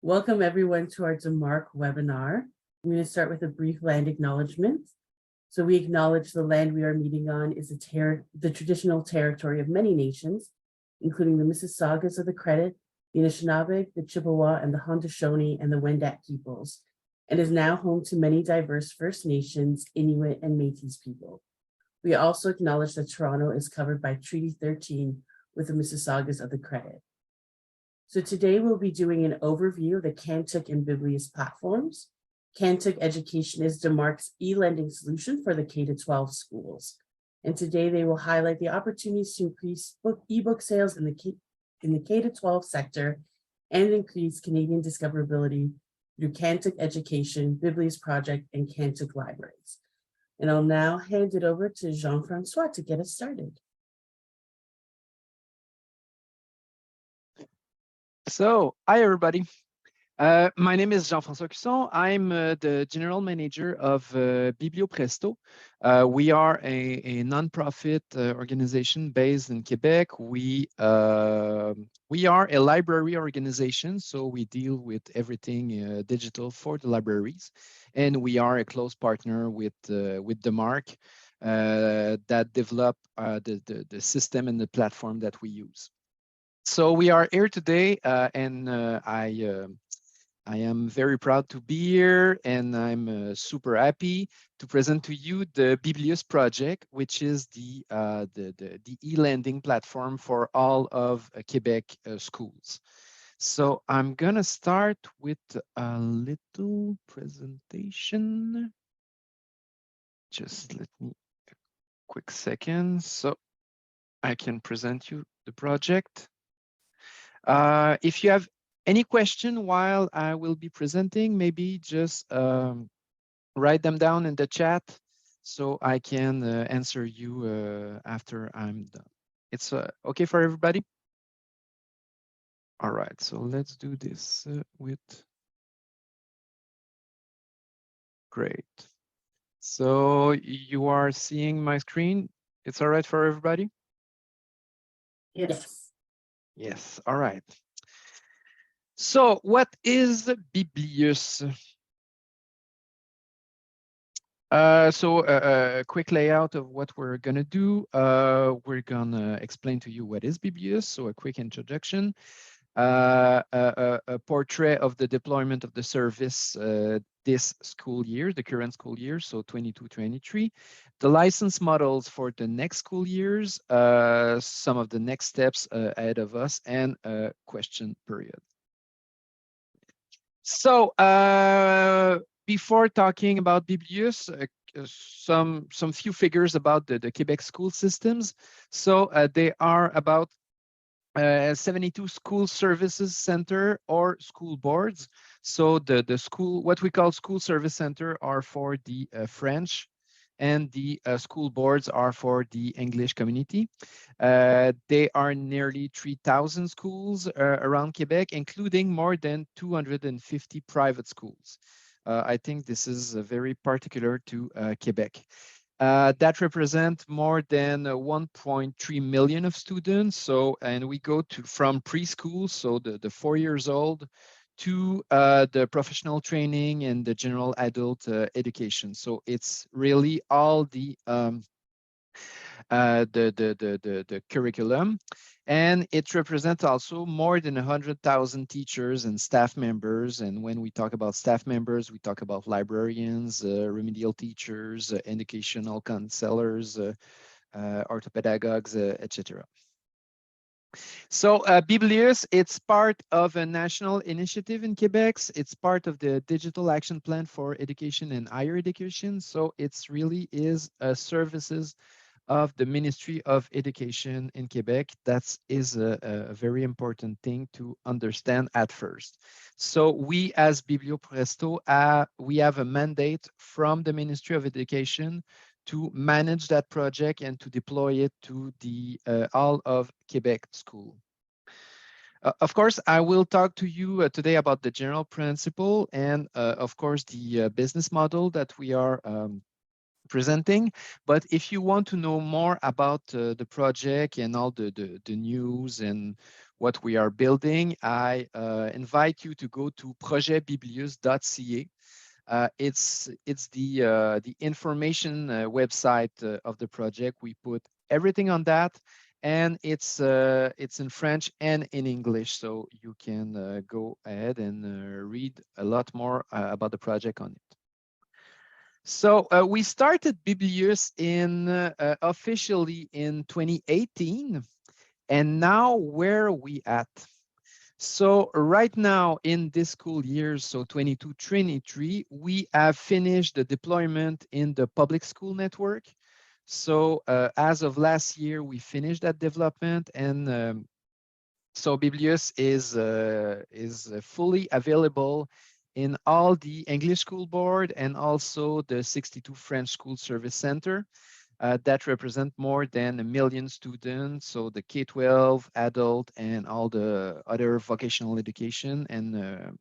Welcome everyone to our Marque webinar. I'm going to start with a brief land acknowledgement. So we acknowledge the land we are meeting on is the traditional territory of many nations, including the Mississaugas of the Credit, the Anishinaabe, the Chippewa, and the Haudenosaunee and the Wendat peoples, and is now home to many diverse First Nations, Inuit, and Métis people. We also acknowledge that Toronto is covered by Treaty 13 with the Mississaugas of the Credit. So today we'll be doing an overview of the Cantook and Biblius platforms. Cantook Education is Marque's e-lending solution for the K-12 schools. And today they will highlight the opportunities to increase ebook sales in the K-12 sector and increase Canadian discoverability through Cantook Education, Biblius Project, and Cantook Libraries. And I'll now hand it over to Jean-François to get us started. So, hi everybody. My name is Jean-François Cusson. I'm the general manager of Biblio Presto. We are a nonprofit organization based in Quebec. We are a library organization, so we deal with everything digital for the libraries, and we are a close partner with the Marque that develop the system and the platform that we use. So we are here today, and I am very proud to be here, and I'm super happy to present to you the Biblius project, which is the e-lending platform for all of Quebec schools. So I'm gonna start with a little presentation. Just let me a quick second so I can present you the project. If you have any question while I will be presenting, maybe just write them down in the chat so I can answer you after I'm done. It's okay for everybody? All right, so let's do this with great. So you are seeing my screen? It's all right for everybody? Yes. Yes, all right. So what is Biblius? So a quick layout of what we're gonna do. We're gonna explain to you what is Biblius, so a quick introduction, a portrait of the deployment of the service this school year, the current school year, so 22-23, the license models for the next school years, some of the next steps ahead of us, and a question period. So before talking about Biblius, some few figures about the Quebec school systems. So they are about 72 school services center or school boards. So the school, what we call school service center, are for the French, and the school boards are for the English community. They are nearly 3,000 schools around Quebec, including more than 250 private schools. I think this is very particular to Quebec. That represent more than 1.3 million of students. So, and we go to from preschool, so the 4 years old, to the professional training and the general adult education. So it's really all the curriculum, and it represents also more than 100,000 teachers and staff members. And when we talk about staff members, we talk about librarians, remedial teachers, educational counselors, orthopedagogues, etc. So Biblius, it's part of a national initiative in Quebec. It's part of the Digital Action Plan for Education and Higher Education. So it's really is services of the Ministry of Education in Quebec. That is a very important thing to understand at first. So we as Biblio Presto, we have a mandate from the Ministry of Education to manage that project and to deploy it to the all of Quebec school. Of course, I will talk to you today about the general principle and of course the business model that we are presenting. But if you want to know more about the project and all the news and what we are building, I invite you to go to projetbiblius.ca. It's the information website of the project. We put everything on that, and it's in French and in English, so you can go ahead and read a lot more about the project on it. So we started Biblius officially in 2018, and now where are we at? So right now in this school year, so 22-23, we have finished the deployment in the public school network. So as of last year, we finished that development, and so Biblius is fully available in all the English School Board and also the 62 French School Service Center. That represent more than 1 million students, so the K-12, adult, and all the other vocational education and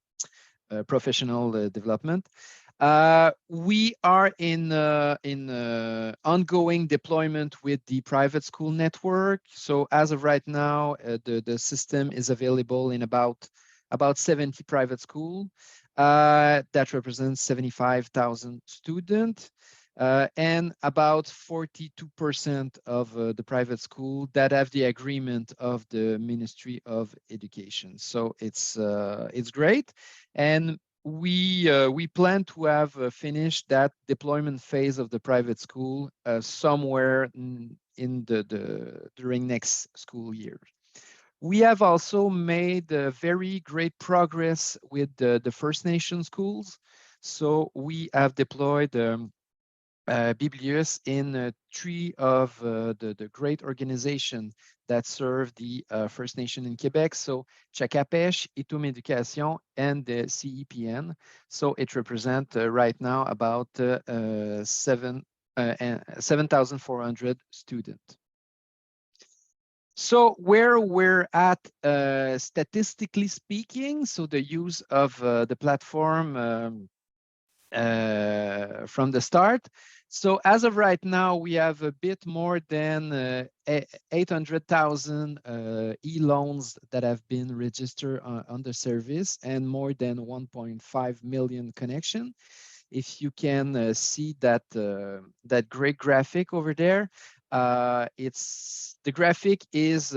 professional development. We are in ongoing deployment with the private school network. So as of right now, the system is available in about 70 private schools. That represents 75,000 students. And about 42% of the private school that have the agreement of the Ministry of Education. So it's great, and we plan to have finished that deployment phase of the private school somewhere during next school year. We have also made very great progress with the First Nation schools. So we have deployed Biblius in 3 of the great organizations that serve the First Nation in Quebec. So Chakapèche, Itum Education, and the CEPN. So it represents right now about 7,400 students. So where we're at statistically speaking, so the use of the platform from the start. So as of right now, we have a bit more than 800,000 e-loans that have been registered on the service and more than 1.5 million connection. If you can see that great graphic over there, the graphic is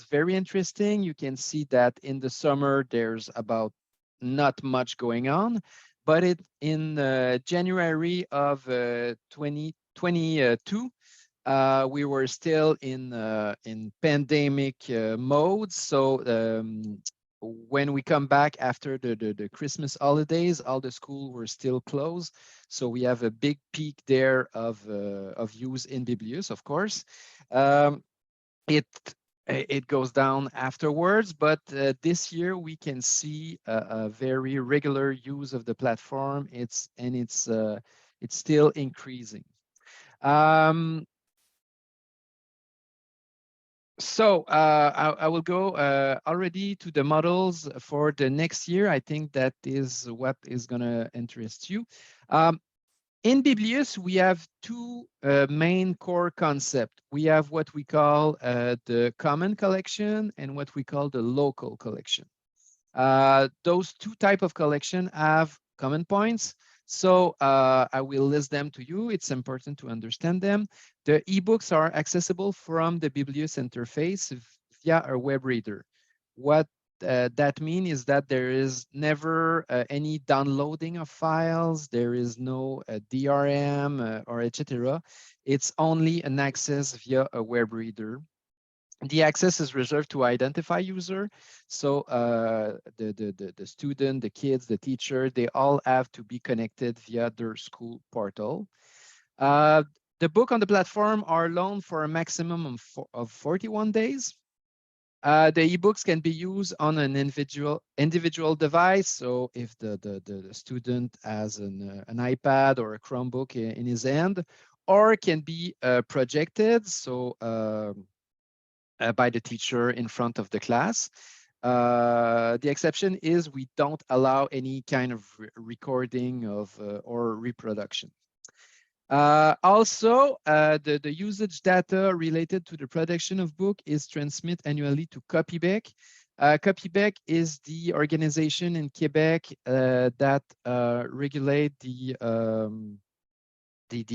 very interesting. You can see that in the summer there's about not much going on. But in January of 2022, we were still in pandemic mode. So when we come back after the Christmas holidays, all the schools were still closed. So we have a big peak there of use in Biblius, of course. It goes down afterwards, but this year we can see a very regular use of the platform. It's still increasing. So I will go already to the models for the next year. I think that is what is going to interest you. In Biblius, we have 2 main core concepts. We have what we call the common collection and what we call the local collection. Those 2 types of collection have common points. So I will list them to you. It's important to understand them. The ebooks are accessible from the Biblius interface via a web reader. What that means is that there is never any downloading of files. There is no DRM or etc. It's only an access via a web reader. The access is reserved to identify user. So the student, the kids, the teacher, they all have to be connected via their school portal. The book on the platform are loaned for a maximum of 41 days. The ebooks can be used on an individual device. So if the student has an iPad or a Chromebook in his hand, or can be projected. So by the teacher in front of the class. The exception is we don't allow any kind of recording of or reproduction. Also, the usage data related to the production of book is transmitted annually to Copybec. Copybec is the organization in Quebec that regulate the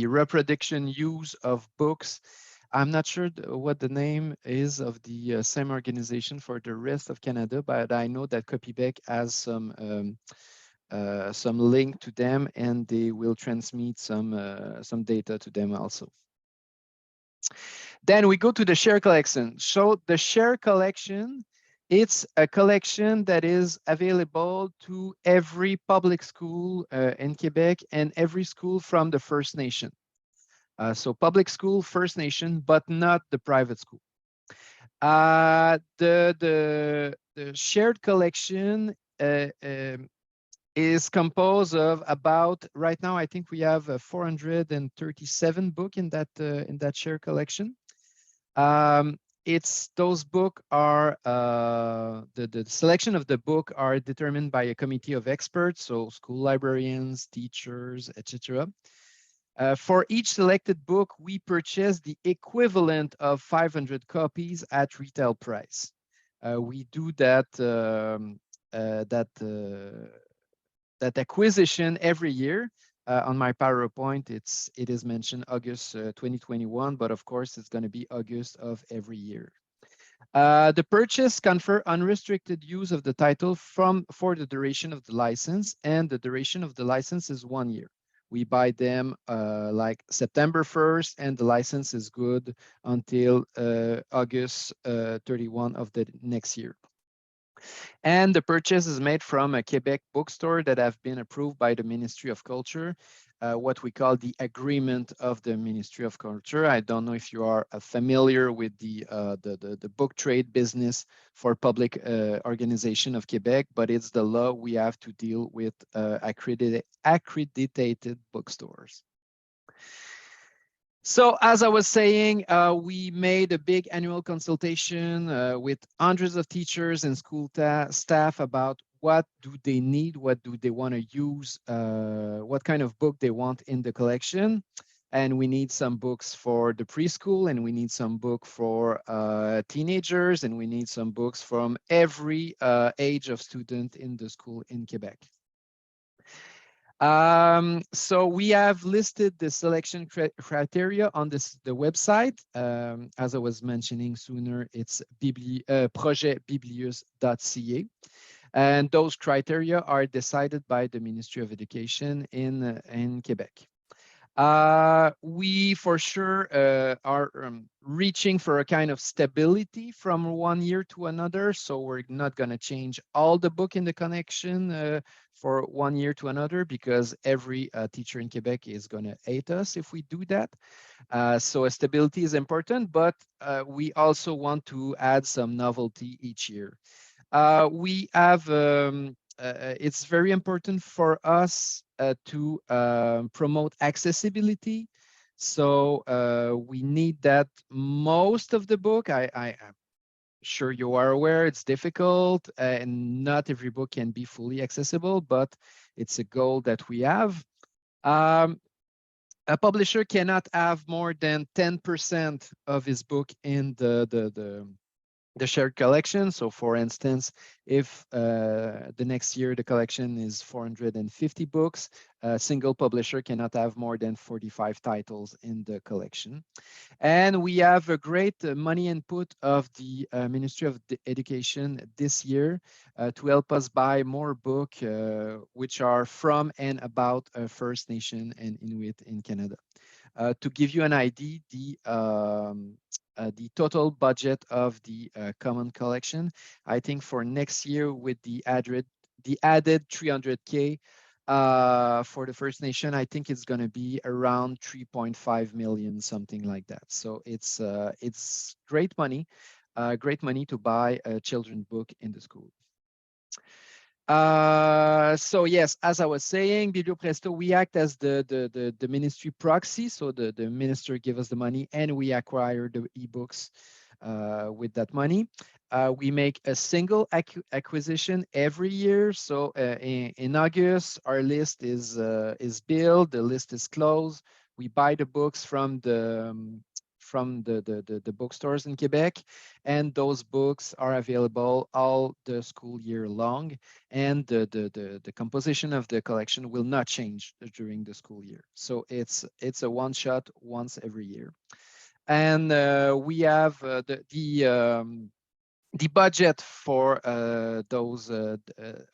reproduction use of books. I'm not sure what the name is of the same organization for the rest of Canada, but I know that Copybec has some link to them, and they will transmit some data to them also. Then we go to the share collection. So the share collection, it's a collection that is available to every public school in Quebec and every school from the First Nation. So public school, First Nation, but not the private school. The shared collection is composed of about, right now I think we have 437 book in that shared collection. It's those book are the selection of the book are determined by a committee of experts, so school librarians, teachers, etc. For each selected book, we purchase the equivalent of 500 copies at retail price. We do that that acquisition every year. On my PowerPoint, it is mentioned August 2021, but of course it's going to be August of every year. The purchase confer unrestricted use of the title for the duration of the license, and the duration of the license is 1 year. We buy them like September 1st, and the license is good until August 31 of the next year. And the purchase is made from a Quebec bookstore that have been approved by the Ministry of Culture, what we call the agreement of the Ministry of Culture. I don't know if you are familiar with the book trade business for public organization of Quebec, but it's the law we have to deal with accredited bookstores. So as I was saying, we made a big annual consultation with hundreds of teachers and school staff about what do they need, what do they want to use, what kind of book they want in the collection. And we need some books for the preschool, and we need some book for teenagers, and we need some books from every age of student in the school in Quebec. So we have listed the selection criteria on the website. As I was mentioning sooner, it's projectbiblius.ca. And those criteria are decided by the Ministry of Education in Quebec. We for sure are reaching for a kind of stability from 1 year to another. So we're not going to change all the book in the connection for 1 year to another, because every teacher in Quebec is going to hate us if we do that. So a stability is important, but we also want to add some novelty each year. We have it's very important for us to promote accessibility. So we need that most of the book, I'm sure you are aware, it's difficult and not every book can be fully accessible, but it's a goal that we have. A publisher cannot have more than 10% of his book in the shared collection. So for instance, if the next year the collection is 450 books, a single publisher cannot have more than 45 titles in the collection. And we have a great money input of the Ministry of Education this year to help us buy more books which are from and about First Nation and Inuit in Canada. To give you an idea, the total budget of the common collection, I think for next year with the added 300K for the First Nation, I think it's going to be around 3.5 million, something like that. So it's great money to buy a children's book in the school. So yes, as I was saying, Biblio Presto, we act as the ministry proxy. So the minister give us the money and we acquire the ebooks with that money. We make a single acquisition every year. So in August, our list is built, the list is closed. We buy the books from from the bookstores in Quebec, and those books are available all the school year long, and the composition of the collection will not change during the school year. So it's a one shot once every year. And we have the budget for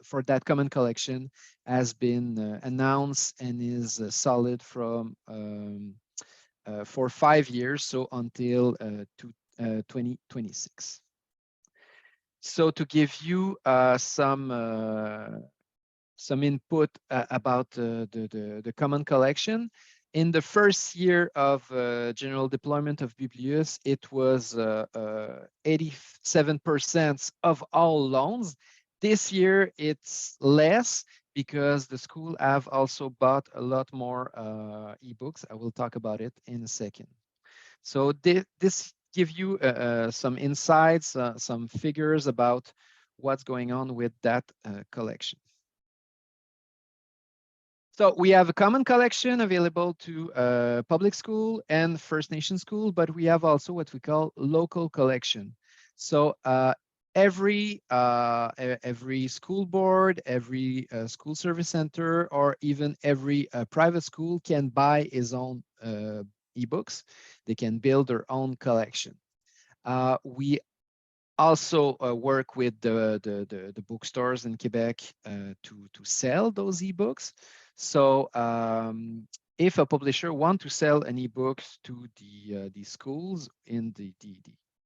for that common collection has been announced and is solid from for 5 years, so until 2026. So to give you some input about the common collection. In the first year of general deployment of Biblius, it was 87% of all loans. This year, it's less because the school have also bought a lot more ebooks. I will talk about it in a second. So this give you some insights, some figures about what's going on with that collection. So we have a common collection available to public school and First Nation school, but we have also what we call local collection. So every school board, every school service center, or even every private school can buy his own ebooks. They can build their own collection. We also work with the bookstores in Quebec to sell those ebooks. So if a publisher want to sell an ebook to the schools in the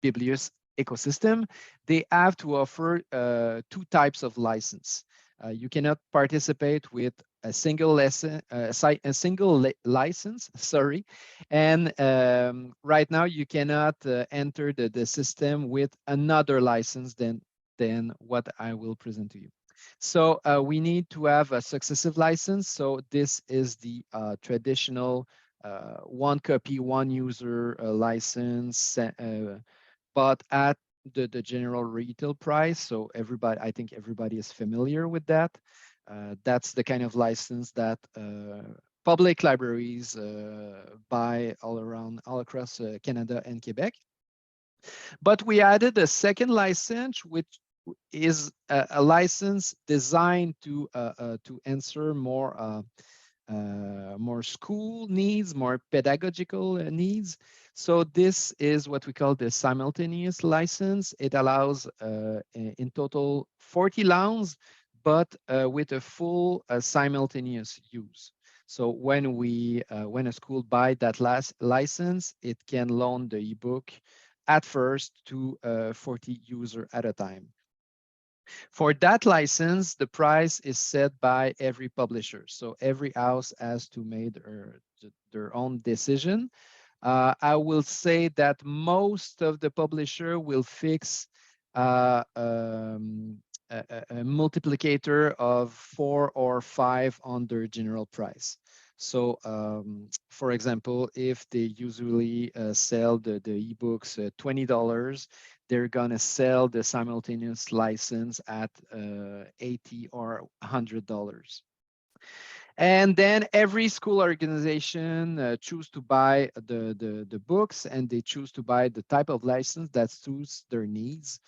Biblius ecosystem, they have to offer 2 types of license. You cannot participate with a single lesson, a single license, sorry. And right now you cannot enter the system with another license than what I will present to you. So we need to have a successive license. So this is the traditional 1 copy, 1 user license, but at the general retail price. So everybody, I think everybody is familiar with that. That's the kind of license that public libraries buy all across Canada and Quebec. But we added a second license, which is a license designed to answer more school needs, more pedagogical needs. So this is what we call the simultaneous license. It allows in total 40 loans, but with a full simultaneous use. So when a school buy that last license, it can loan the ebook at first to 40 users at a time. For that license, the price is set by every publisher. So every house has to make their own decision. I will say that most of the publisher will fix a multiplicator of 4 or 5 on their general price. So, for example, if they usually sell the ebooks at $20, they're gonna sell the simultaneous license at $80 or $100. And then every school organization choose to buy the books, and they choose to buy the type of license that suits their needs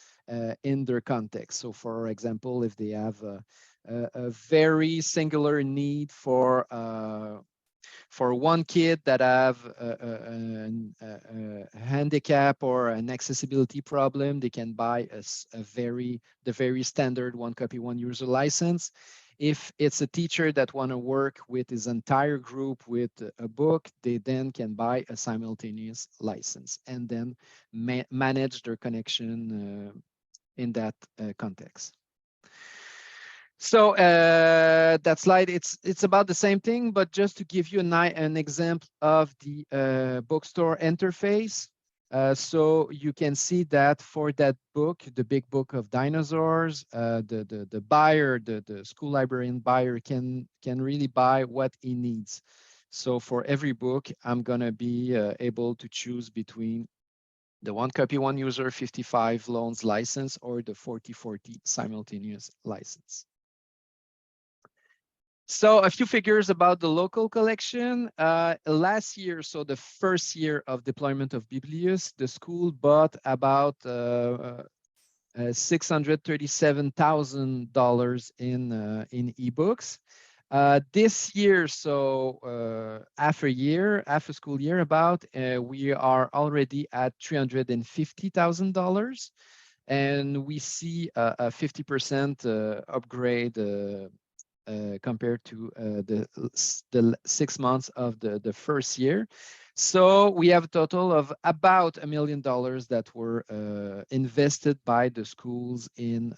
in their context. So for example, if they have a very singular need for one kid that have a handicap or an accessibility problem, they can buy the very standard 1 copy, 1 user license. If it's a teacher that want to work with his entire group with a book, they then can buy a simultaneous license and then manage their connection in that context. So that slide, it's about the same thing, but just to give you an example of the bookstore interface. So you can see that for that book, the big book of dinosaurs, the buyer, the school librarian buyer can really buy what he needs. So for every book, I'm gonna be able to choose between the 1 copy, 1 user 55 loans license or the 40/40 simultaneous license. So a few figures about the local collection. Last year, so the first year of deployment of Biblius, the school bought about $637,000 in ebooks. This year, so after school year, about we are already at $350,000, and we see a 50% upgrade compared to the 6 months of the first year. So we have a total of about $1 million that were invested by the schools in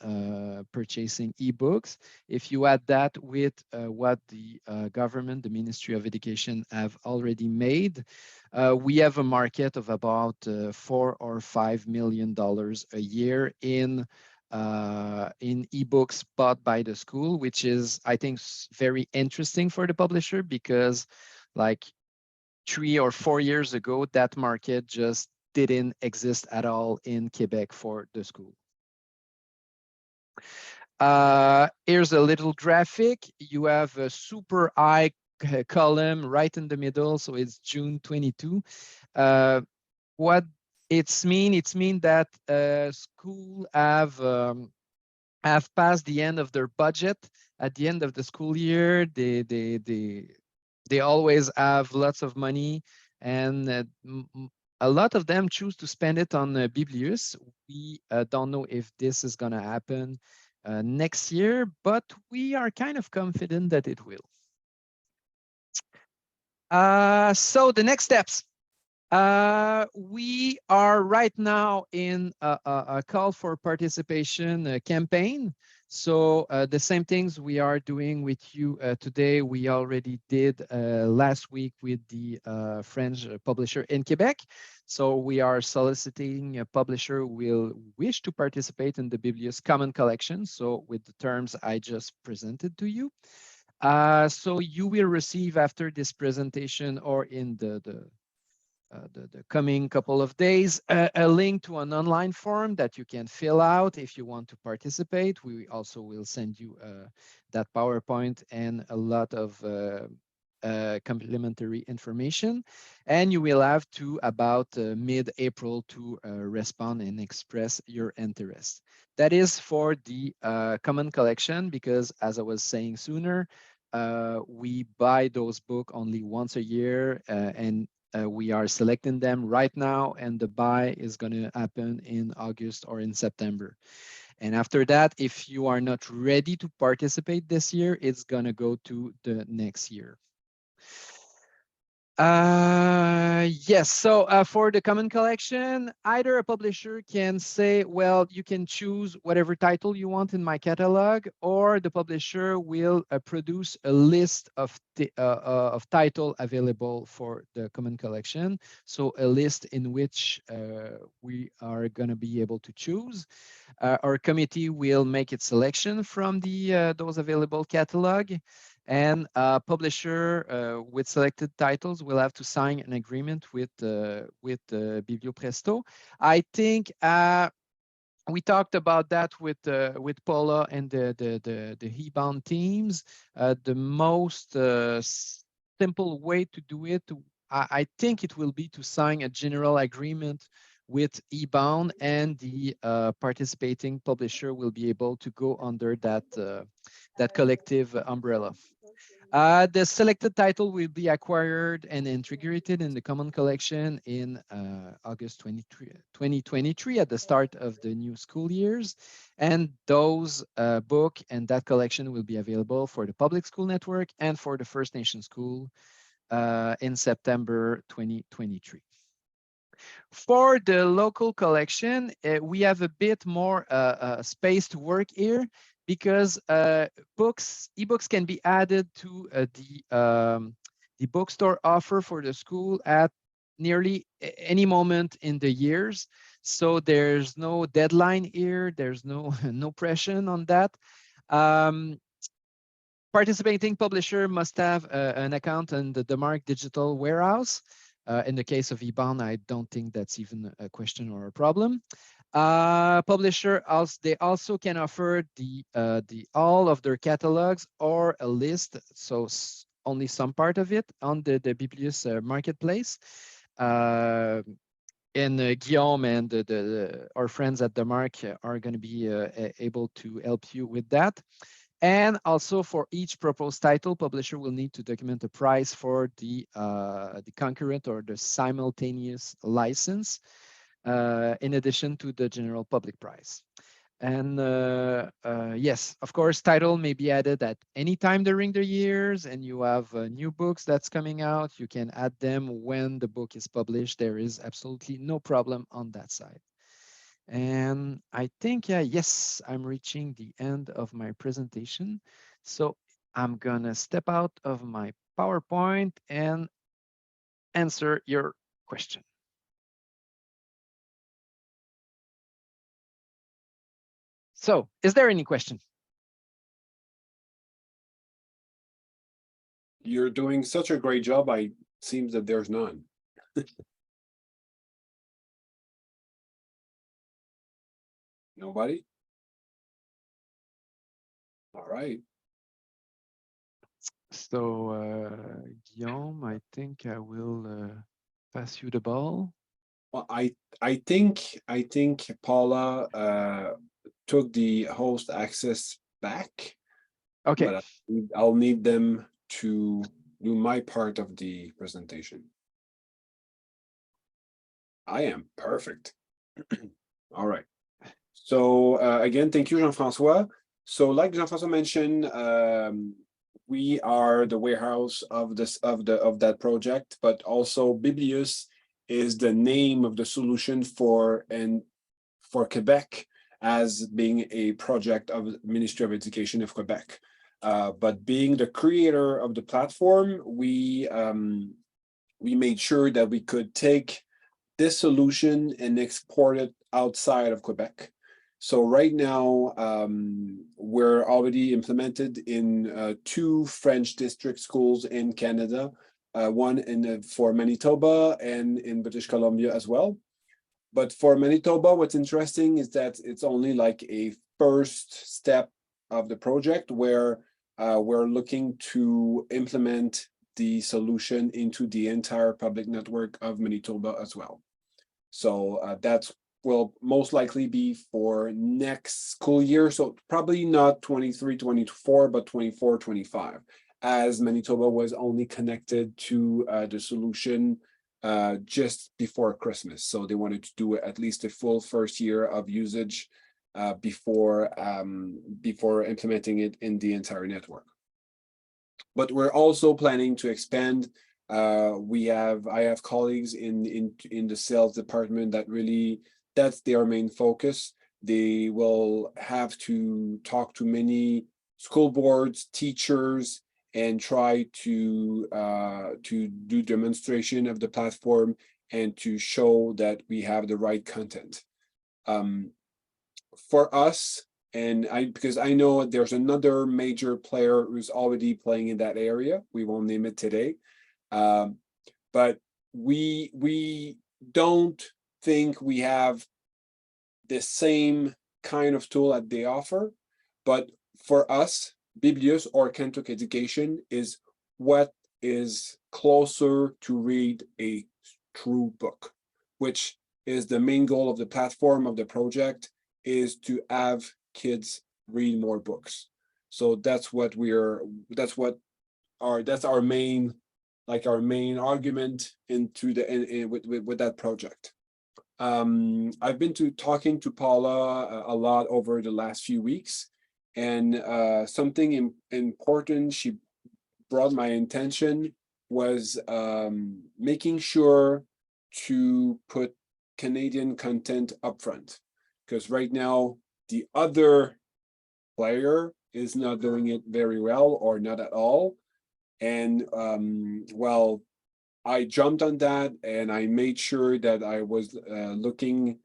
purchasing ebooks. If you add that with what the government, the Ministry of Education, have already made, we have a market of about $4 or $5 million a year in ebooks bought by the school, which is, I think, very interesting for the publisher, because like 3 or 4 years ago, that market just didn't exist at all in Quebec for the school. Here's a little graphic. You have a super high column right in the middle, so it's June 22. What it's mean that school have passed the end of their budget at the end of the school year. They always have lots of money, and a lot of them choose to spend it on Biblius. We don't know if this is going to happen next year, but we are kind of confident that it will. So the next steps. We are right now in a call for participation campaign. So the same things we are doing with you today, we already did last week with the French publisher in Quebec. So we are soliciting a publisher who will wish to participate in the Biblius Common Collection. So with the terms I just presented to you. So you will receive after this presentation, or in the coming couple of days, a link to an online form that you can fill out if you want to participate. We also will send you that PowerPoint and a lot of complimentary information. And you will have to about mid-April to respond and express your interest. That is for the common collection, because as I was saying sooner, we buy those books only once a year, and we are selecting them right now, and the buy is going to happen in August or in September. And after that, if you are not ready to participate this year, it's going to go to the next year. Yes, so for the common collection, either a publisher can say, well, you can choose whatever title you want in my catalog, or the publisher will produce a list of title available for the common collection. So a list in which we are going to be able to choose. Our committee will make its selection from the those available catalog. And a publisher with selected titles will have to sign an agreement with Biblio Presto. I think we talked about that with Paula and the eBOUND teams. The most simple way to do it, I think it will be to sign a general agreement with eBOUND, and the participating publisher will be able to go under that that collective umbrella. The selected title will be acquired and integrated in the common collection in August 2023 at the start of the new school years. And those book and that collection will be available for the public school network and for the First Nation school in September 2023. For the local collection, we have a bit more space to work here, because ebooks can be added to the bookstore offer for the school at nearly any moment in the years. So there's no deadline here. There's no pressure on that. Participating publisher must have an account in the Marque digital warehouse. In the case of eBOUND, I don't think that's even a question or a problem. Publisher also, they also can offer the all of their catalogs or a list, so only some part of it on the Biblius marketplace. And Guillaume and our friends at the Marque are going to be able to help you with that. And also for each proposed title, publisher will need to document a price for the concurrent or the simultaneous license, in addition to the general public price. And yes, of course, title may be added at any time during the years, and you have new books that's coming out. You can add them when the book is published. There is absolutely no problem on that side. And I think, yes, I'm reaching the end of my presentation. So I'm gonna step out of my PowerPoint and answer your question. So is there any question? You're doing such a great job. Seems that there's none. Nobody? All right. So Guillaume, I think I will pass you the ball. Well, I think Paula took the host access back. Okay. But I'll need them to do my part of the presentation. I am perfect. All right. So again, thank you, Jean-François. So like Jean-François mentioned, we are the warehouse of that project, but also Biblius is the name of the solution for Quebec as being a project of Ministry of Education of Quebec. But being the creator of the platform, we made sure that we could take this solution and export it outside of Quebec. So right now, we're already implemented in 2 French district schools in Canada, one for Manitoba and in British Columbia as well. But for Manitoba, what's interesting is that it's only like a first step of the project where we're looking to implement the solution into the entire public network of Manitoba as well. So that will most likely be for next school year. So probably not 23-24, but 24-25, as Manitoba was only connected to the solution just before Christmas. So they wanted to do at least a full first year of usage before implementing it in the entire network. But we're also planning to expand. I have colleagues in the sales department that's their main focus. They will have to talk to many school boards, teachers, and try to do demonstration of the platform and to show that we have the right content. For us, and because I know there's another major player who's already playing in that area. We won't name it today, but we don't think we have the same kind of tool that they offer. But for us, Biblius or Cantook Education is what is closer to read a true book, which is the main goal of the platform of the project, is to have kids read more books. So that's our main argument with that project. I've been talking to Paula a lot over the last few weeks, and something important she brought my attention was making sure to put Canadian content upfront, because right now the other player is not doing it very well or not at all. And well, I jumped on that and I made sure that I was looking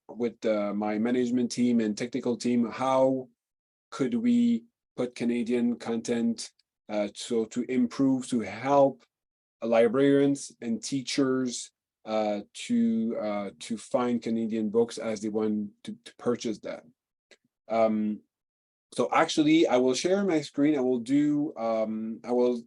with my management team and technical team, how could we put Canadian content so to improve, to help librarians and teachers to find Canadian books as they want to purchase that. So actually, I will share my screen. I will,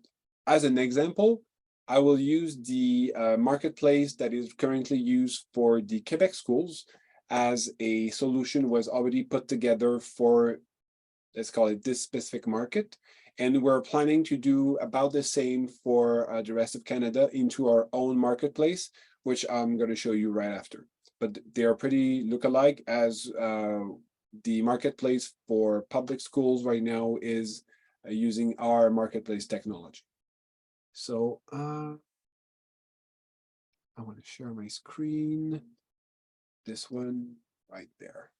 as an example, I will use the marketplace that is currently used for the Quebec schools as a solution was already put together for, let's call it, this specific market. And we're planning to do about the same for the rest of Canada into our own marketplace, which I'm going to show you right after. But they are pretty look-alike, as the marketplace for public schools right now is using our marketplace technology. So I want to share my screen. This one right there.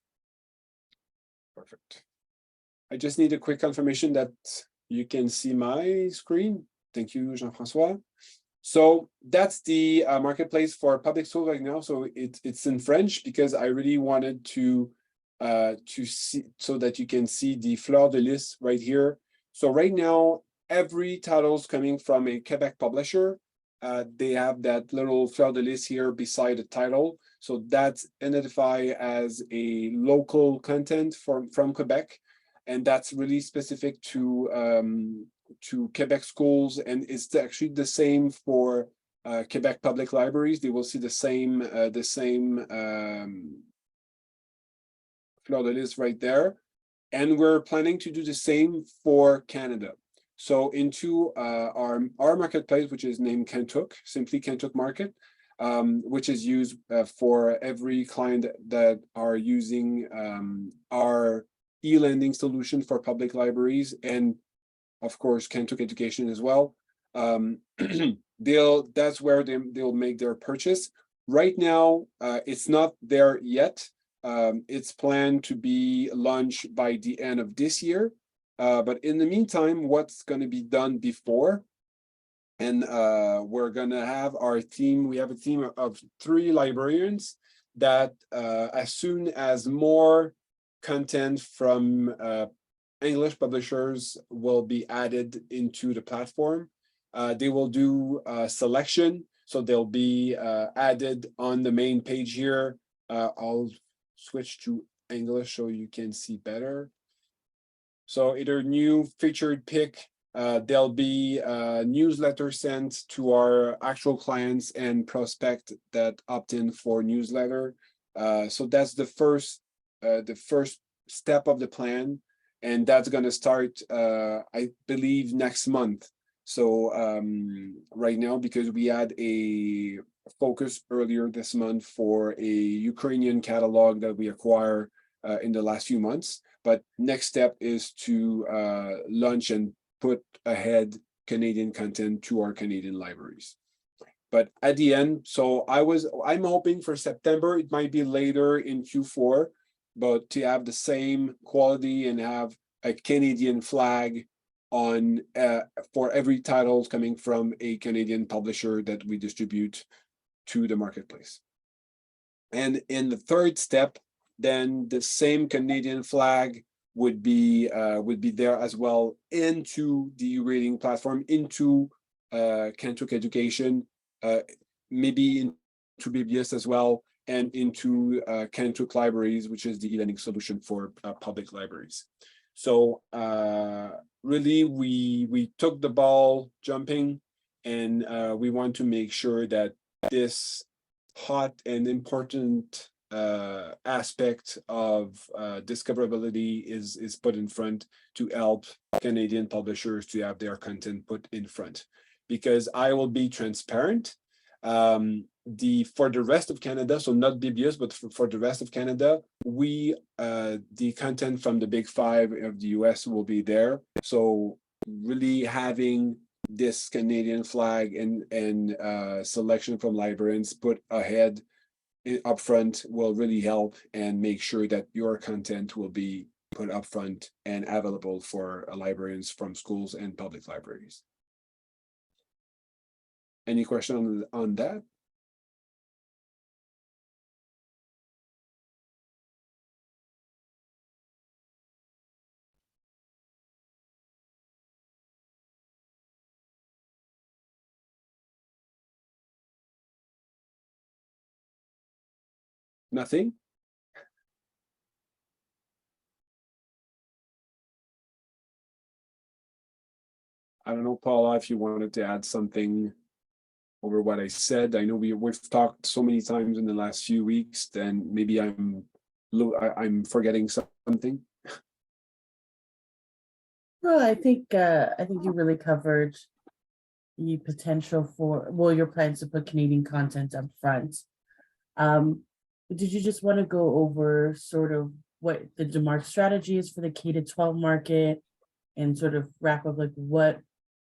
Perfect. I just need a quick confirmation that you can see my screen. Thank you, Jean-François. So that's the marketplace for public schools right now. So it's in French because I really wanted to see so that you can see the fleur de lis right here. So right now, every title's coming from a Quebec publisher. They have that little fleur de lis here beside the title. So that's identified as a local content from Quebec. And that's really specific to Quebec schools, and it's actually the same for Quebec public libraries. They will see the same fleur de lis right there, and we're planning to do the same for Canada. So into our marketplace, which is named Cantook, simply Cantook Market, which is used for every client that are using our e-lending solution for public libraries, and of course Cantook Education as well. That's where they'll make their purchase. Right now, it's not there yet. It's planned to be launched by the end of this year. But in the meantime, what's going to be done before? And we're going to have our team. We have a team of 3 librarians that as soon as more content from English publishers will be added into the platform, they will do a selection. So they'll be added on the main page here. I'll switch to English so you can see better. So either new featured pick, there'll be a newsletter sent to our actual clients and prospect that opt in for newsletter. So that's the first step of the plan, and that's going to start, I believe, next month. So right now, because we had a focus earlier this month for a Ukrainian catalog that we acquire in the last few months. But next step is to launch and put ahead Canadian content to our Canadian libraries. But at the end, so I'm hoping for September. It might be later in Q4, but to have the same quality and have a Canadian flag on for every title coming from a Canadian publisher that we distribute to the marketplace. And in the third step, then the same Canadian flag would be there as well into the reading platform, into Cantook Education, maybe into Biblius as well, and into Cantook Libraries, which is the e-learning solution for public libraries. So really, we took the ball jumping, and we want to make sure that this hot and important aspect of discoverability is put in front to help Canadian publishers to have their content put in front. Because I will be transparent, for the rest of Canada, so not Biblius, but for the rest of Canada, the content from the big 5 of the US will be there. So really having this Canadian flag and selection from librarians put ahead upfront will really help and make sure that your content will be put upfront and available for librarians from schools and public libraries. Any question on that? Nothing? I don't know, Paula, if you wanted to add something over what I said. I know we've talked so many times in the last few weeks, then maybe I'm forgetting something. Well, I think you really covered the potential for, well, your plans to put Canadian content up front. Did you just want to go over sort of what the DeMarque strategy is for the K-12 market and sort of wrap up like what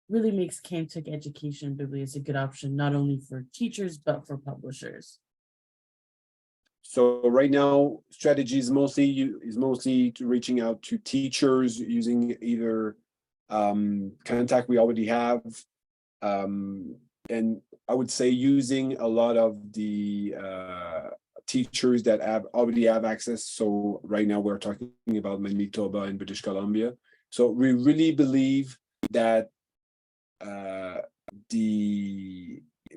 really makes Cantook Education Biblius a good option, not only for teachers, but for publishers? So right now, strategy is mostly to reaching out to teachers using either contact we already have, and I would say using a lot of the teachers that already have access. So right now we're talking about Manitoba and British Columbia. So we really believe that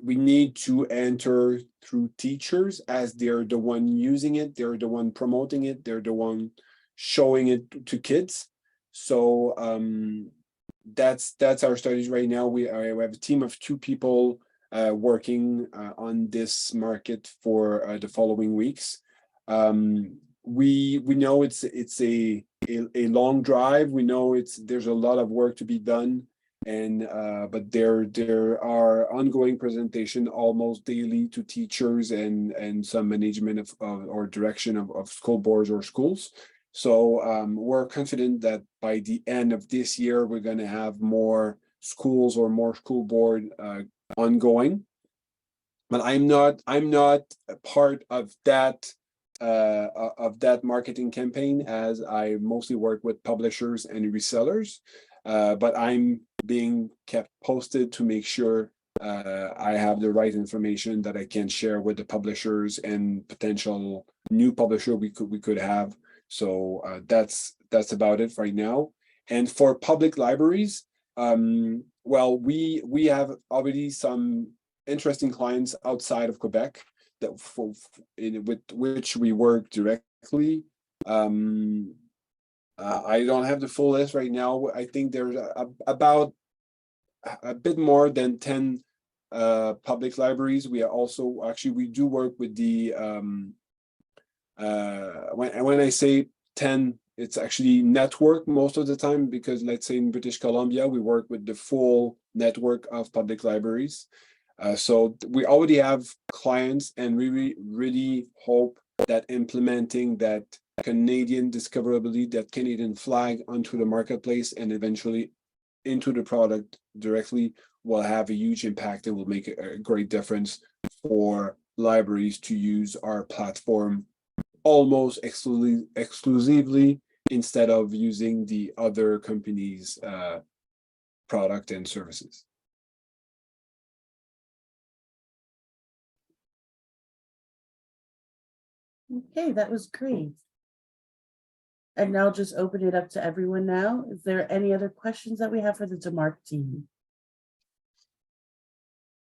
we need to enter through teachers, as they're the one using it, they're the one promoting it, they're the one showing it to kids. So that's our strategy right now. We have a team of 2 people working on this market for the following weeks. We know it's a long drive. We know there's a lot of work to be done. And but there are ongoing presentation almost daily to teachers and some management of or direction of school boards or schools. So we're confident that by the end of this year we're going to have more schools or more school board ongoing. But I'm not a part of that marketing campaign, as I mostly work with publishers and resellers. But I'm being kept posted to make sure I have the right information that I can share with the publishers and potential new publisher we could have. So that's about it right now. And for public libraries, well, we have already some interesting clients outside of Quebec that with which we work directly. I don't have the full list right now. I think there's about a bit more than 10 public libraries. We are also we do work with the when I say 10, it's actually network most of the time, because let's say in British Columbia we work with the full network of public libraries. So we already have clients, and we really hope that implementing that Canadian discoverability, that Canadian flag onto the marketplace and eventually into the product directly will have a huge impact and will make a great difference for libraries to use our platform almost exclusively instead of using the other companies' product and services. Okay, that was great. And now I'll just open it up to everyone now. Is there any other questions that we have for the DeMarque team?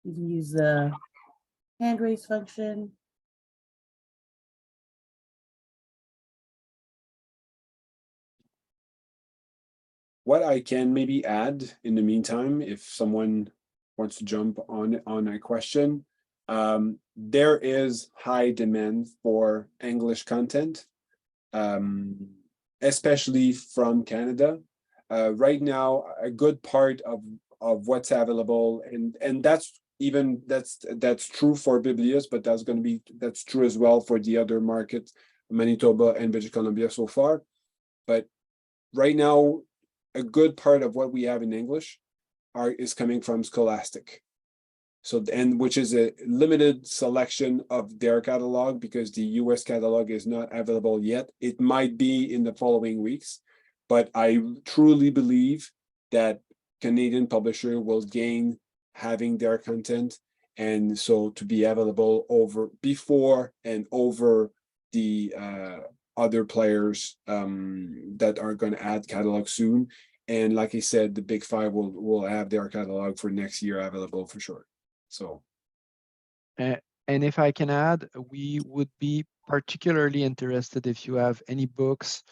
You can use the hand raise function. What I can maybe add in the meantime, if someone wants to jump on a question, there is high demand for English content, especially from Canada. Right now, a good part of what's available, and that's true for Biblius, but that's true as well for the other markets, Manitoba and British Columbia so far. But right now, a good part of what we have in English is coming from Scholastic. So, and which is a limited selection of their catalog, because the US catalog is not available yet. It might be in the following weeks, but I truly believe that Canadian publisher will gain having their content, and so to be available before and over the other players that are going to add catalog soon. And like I said, the big 5 will have their catalog for next year available for sure. So And if I can add, we would be particularly interested if you have any books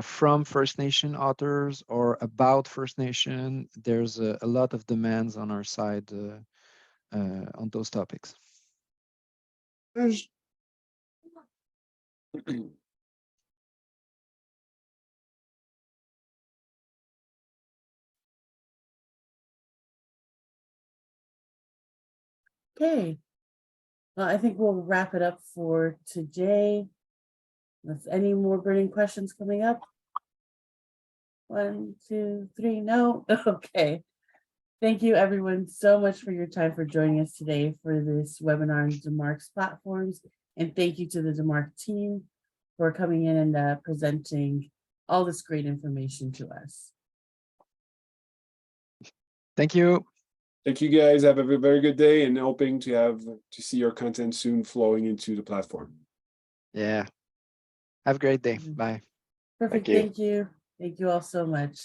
from First Nation authors or about First Nation. There's a lot of demands on our side on those topics. Okay. Well, I think we'll wrap it up for today. If any more burning questions coming up? 1, 2, 3, no? Okay. Thank you everyone so much for your time for joining us today for this webinar on DeMarc's platforms. And thank you to the DeMarc team for coming in and presenting all this great information to us. Thank you. Thank you guys. Have a very good day and hoping to see your content soon flowing into the platform. Yeah. Have a great day. Bye. Perfect. Thank you. Thank you. Thank you all so much.